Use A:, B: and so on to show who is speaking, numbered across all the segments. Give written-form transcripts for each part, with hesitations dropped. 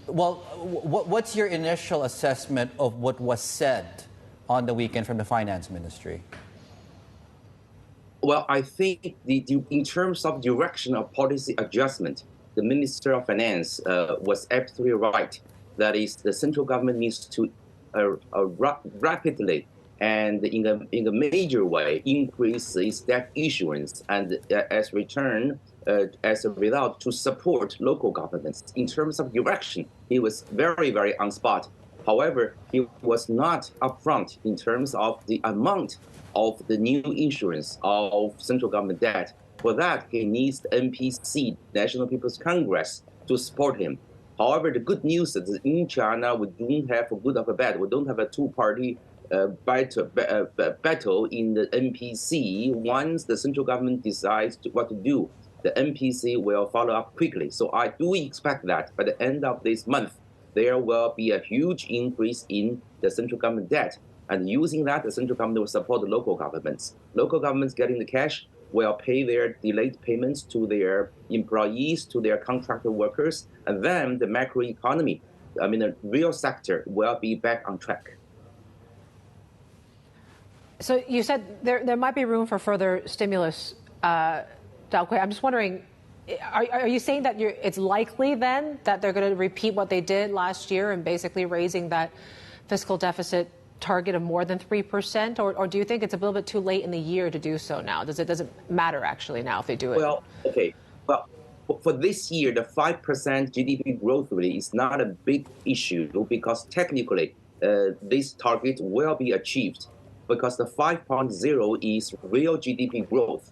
A: Well, what's your initial assessment of what was said on the weekend from the finance ministry?
B: Well, I think in terms of direction of policy adjustment, the Minister of Finance was absolutely right. That is, the central government needs to rapidly and in a major way increase its debt issuance, and as a result, to support local governments. In terms of direction, he was very, very on spot. However, he was not upfront in terms of the amount of the new issuance of central government debt. For that, he needs the NPC, National People's Congress, to support him. However, the good news is that in China, we don't have a good or a bad. We don't have a two-party battle in the NPC. Once the central government decides what to do, the NPC will follow up quickly. So I do expect that by the end of this month, there will be a huge increase in the central government debt. And using that, the central government will support the local governments. Local governments getting the cash will pay their delayed payments to their employees, to their contractor workers, and then the macroeconomy, the real sector, will be back on track.
C: So you said there might be room for further stimulus, Daokui. I'm just wondering, are you saying that it's likely then that they're going to repeat what they did last year and basically raising that fiscal deficit target of more than 3%, or do you think it's a little bit too late in the year to do so now? Does it matter actually now if they do it?
B: Well, okay. Well, for this year, the 5% GDP growth rate is not a big issue because technically this target will be achieved because the 5.0 is real GDP growth.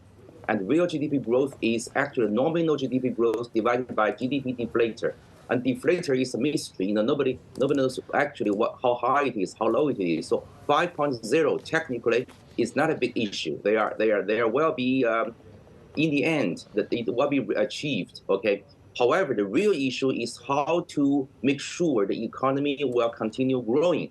B: And real GDP growth is actually nominal GDP growth divided by GDP deflator. And deflator is a mystery. Nobody knows actually how high it is, how low it is. So 5.0 technically is not a big issue. There will be in the end that it will be achieved. Okay. However, the real issue is how to make sure the economy will continue growing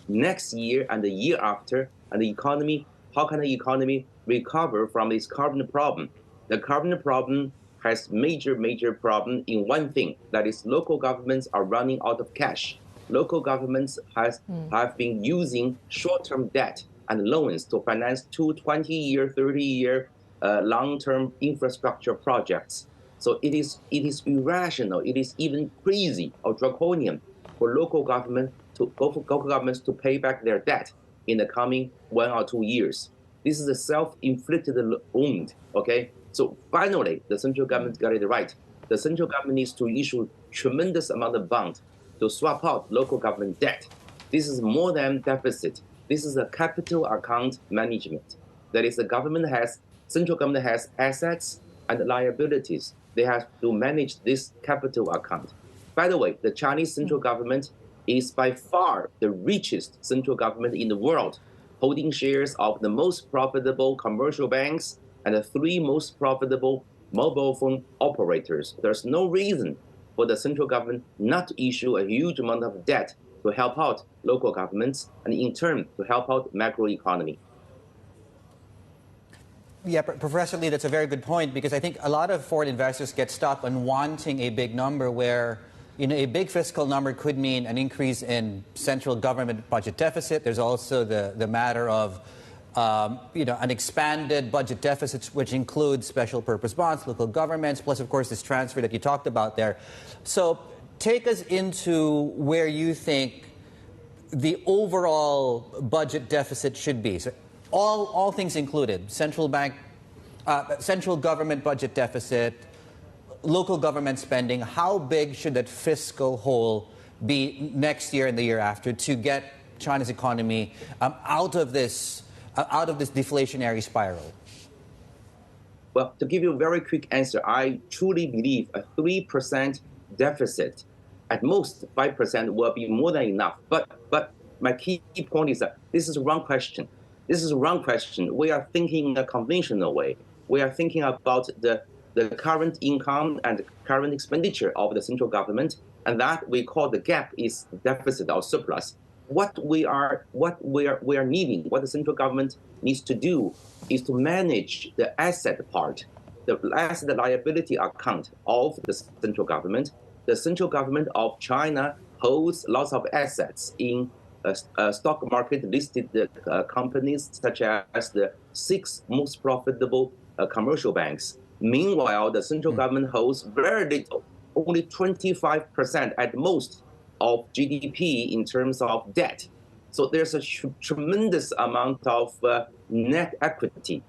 B: next year and the year after. And the economy, how can the economy recover from this carbon problem? The carbon problem has major problem in one thing, that is local governments are running out of cash. Local governments have been using short-term debt and loans to finance 20-year, 30-year long-term infrastructure projects. So it is irrational, it is even crazy or draconian for local governments to pay back their debt in the coming 1 or 2 years. This is a self-inflicted wound, okay? So finally, the central government got it right. The central government needs to issue tremendous amount of bonds to swap out local government debt. This is more than deficit. This is a capital account management. That is, central government has assets and liabilities. They have to manage this capital account. By the way, the Chinese central government is by far the richest central government in the world, holding shares of the most profitable commercial banks and the 3 most profitable mobile phone operators. There's no reason for the central government not to issue a huge amount of debt to help out local governments and in turn to help out macroeconomy.
A: Yeah, Professor Li, that's a very good point because I think a lot of foreign investors get stuck on wanting a big number where a big fiscal number could mean an increase in central government budget deficit. There's also the matter of an expanded budget deficit, which includes special purpose bonds, local governments, plus, of course, this transfer that you talked about there. So take us into where you think the overall budget deficit should be. So all things included, central government budget deficit, local government spending, how big should that fiscal hole be next year and the year after to get China's economy out of this deflationary spiral?
B: Well, to give you a very quick answer, I truly believe a 3% deficit, at most 5%, will be more than enough. But my key point is that this is a wrong question. This is a wrong question. We are thinking in a conventional way. We are thinking about the current income and current expenditure of the central government, and that we call the gap is deficit or surplus. What we are needing, what the central government needs to do, is to manage the asset part, the asset liability account of the central government. the central government of China holds lots of assets in stock market listed companies, such as the 6 most profitable commercial banks. Meanwhile, the central government holds very little, only 25% at most of GDP in terms of debt. So there's a tremendous amount of net equity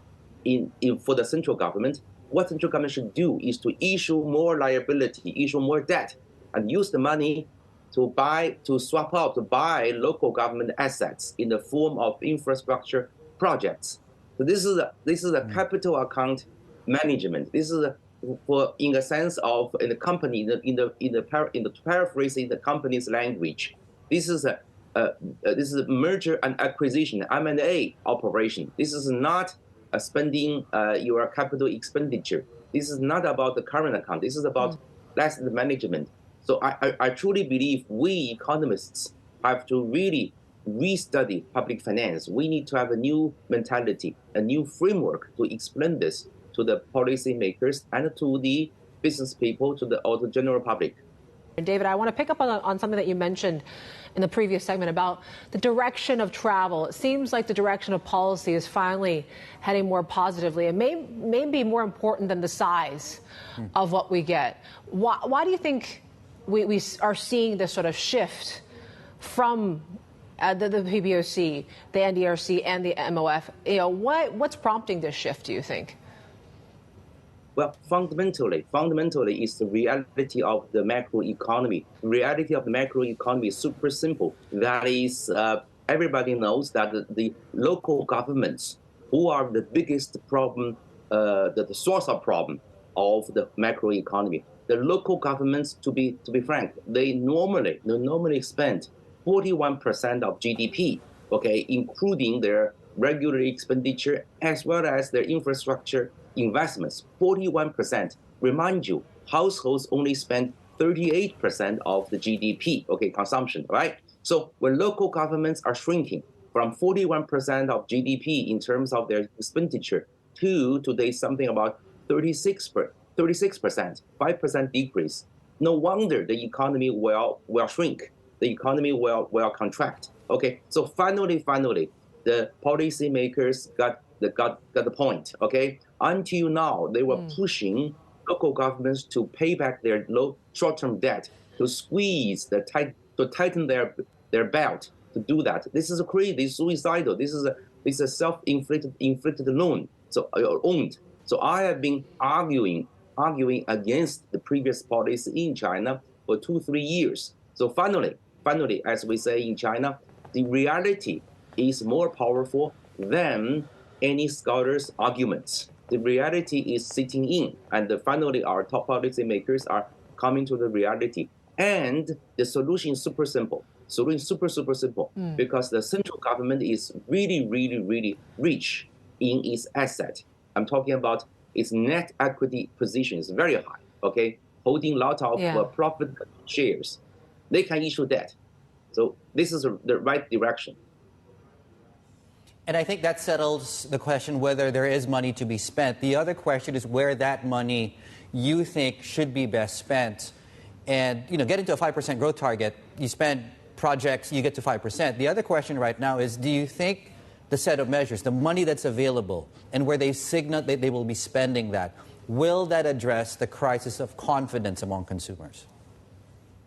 B: for the central government. What central government should do is to issue more liability, issue more debt, and use the money to swap out, to buy local government assets in the form of infrastructure projects. So this is a capital account management. This is in a sense of in the company in the paraphrasing the company's language. This is a merger and acquisition (M&A) operation. This is not spending your capital expenditure. This is not about the current account. This is about asset management. So I truly believe we economists have to really restudy public finance. We need to have a new mentality, a new framework to explain this to the policymakers and to the business people, to the general public.
C: David, I want to pick up on something that you mentioned in the previous segment about the direction of travel. It seems like the direction of policy is finally heading more positively. It may be more important than the size of what we get. Why do you think we are seeing this sort of shift from the PBOC, the NDRC, and the MOF? What's prompting this shift, do you think?
B: Well, fundamentally, it's the reality of the macroeconomy. The reality of the macroeconomy is super simple. That is, everybody knows that the local governments, who are the biggest problem, the source of problem of the macroeconomy. The local governments, to be frank, they normally spend 41% of GDP, okay, including their regular expenditure as well as their infrastructure investments. 41%. Remind you, households only spend 38% of the GDP, okay, consumption, right? So when local governments are shrinking from 41% of GDP in terms of their expenditure to today something about 36%, 5% decrease, no wonder the economy will shrink. The economy will contract. Okay, so finally, the policymakers got the point. Okay, until now they were pushing local governments to pay back their short-term debt, to squeeze to tighten their belt to do that. This is crazy. This is suicidal. This is a self-inflicted loan. So owned. So I have been arguing against the previous policy in China for 2-3 years. So finally, as we say in China, the reality is more powerful than any scholar's arguments. The reality is sitting in, and finally our top policymakers are coming to the reality. And the solution is super simple. Super simple, because the central government is really rich in its asset. I'm talking about its net equity position is very high, okay? Holding a lot of profit shares. They can issue debt. So this is the right direction.
A: And I think that settles the question whether there is money to be spent. The other question is where that money you think should be best spent. And, getting to a 5% growth target, you spend projects, you get to 5%. The other question right now is, do you think the set of measures, the money that's available, and where they signal that they will be spending that, will that address the crisis of confidence among consumers?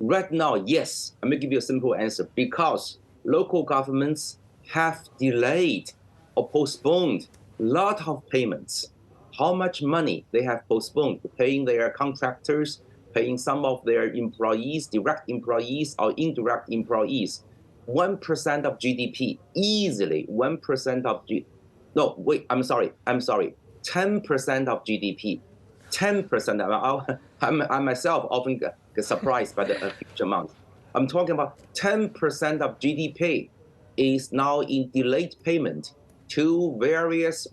B: Right now, yes. I'm going to give you a simple answer. Because local governments have delayed or postponed a lot of payments. How much money they have postponed, paying their contractors, paying some of their employees, direct employees or indirect employees. 1% of GDP, easily 1% of no, wait, I'm sorry. 10% of GDP. 10%. I myself often get surprised by the huge amount. I'm talking about 10% of GDP is now in delayed payment to various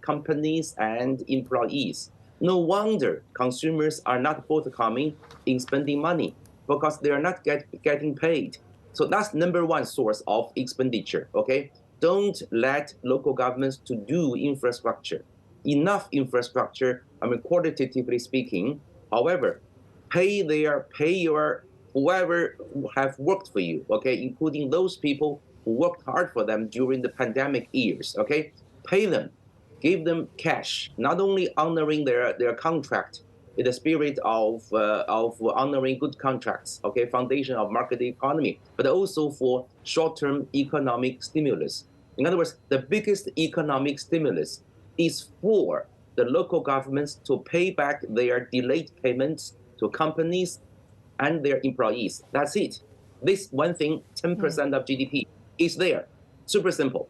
B: companies and employees. No wonder consumers are not forthcoming in spending money because they are not getting paid. So that's number one source of expenditure, okay? Don't let local governments to do infrastructure. Enough infrastructure, qualitatively speaking. However, pay your whoever have worked for you, okay, including those people who worked hard for them during the pandemic years, okay? Pay them, give them cash, not only honoring their contract in the spirit of honoring good contracts, okay, foundation of market economy, but also for short-term economic stimulus. In other words, the biggest economic stimulus is for the local governments to pay back their delayed payments to companies and their employees. That's it. This one thing, 10% of GDP, is there. Super simple.